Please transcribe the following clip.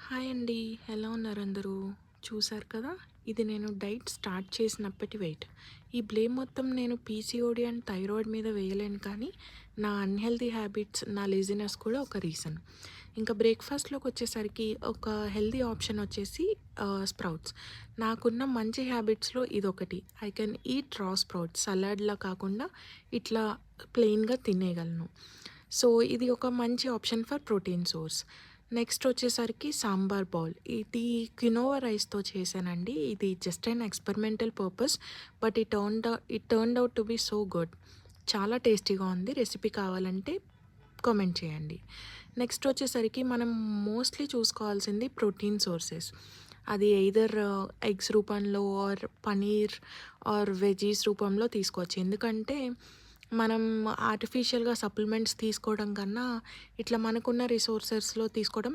Hi అండి. ఎలా ఉన్నారు అందరూ? చూసారు కదా! ఇది నేను డైట్ స్టార్ట్ చేసినప్పటి వెయిట్. ఈ బ్లేమ్ మొత్తం నేను పీసీఓడీ అండ్ థైరాయిడ్ మీద వేయలేను కానీ, నా అన్‌హెల్తీ హ్యాబిట్స్, నా లేజినెస్ కూడా ఒక రీజన్. ఇంకా బ్రేక్‌ఫాస్ట్‌లోకొచ్చేసరికి ఒక హెల్తీ ఆప్షన్ వచ్చేసి స్ప్రౌట్స్. నాకున్న మంచి హ్యాబిట్స్‌లో ఇదొకటి. ఐ కెన్ ఈట్ రా స్ప్రౌట్స్. సలాడ్‌లా కాకుండా ఇట్లా ప్లెయిన్‌గా తినేయగలను. సో, ఇది ఒక మంచి option for protein source. Next వచ్చేసరికి సాంబార్ బౌల్. ఇది క్వినోవా రైస్‌తో చేశానండి. ఇది just an experimental purpose. But it turned out to be so good. చాలా టేస్టీగా ఉంది. రెసిపీ కావాలంటే కామెంట్ చేయండి. నెక్స్ట్ వచ్చేసరికి మనం మోస్ట్‌లీ చూసుకోవాల్సింది ప్రోటీన్ సోర్సెస్. అది ఎయిదర్ ఎగ్స్ రూపంలో ఆర్ పనీర్ ఆర్ వెజ్జీస్ రూపంలో తీసుకోవచ్చు. ఎందుకంటే మనం ఆర్టిఫిషియల్‌గా సప్లిమెంట్స్ తీసుకోవడం కన్నా ఇట్లా మనకున్న రిసోర్సెస్‌లో తీసుకోవడం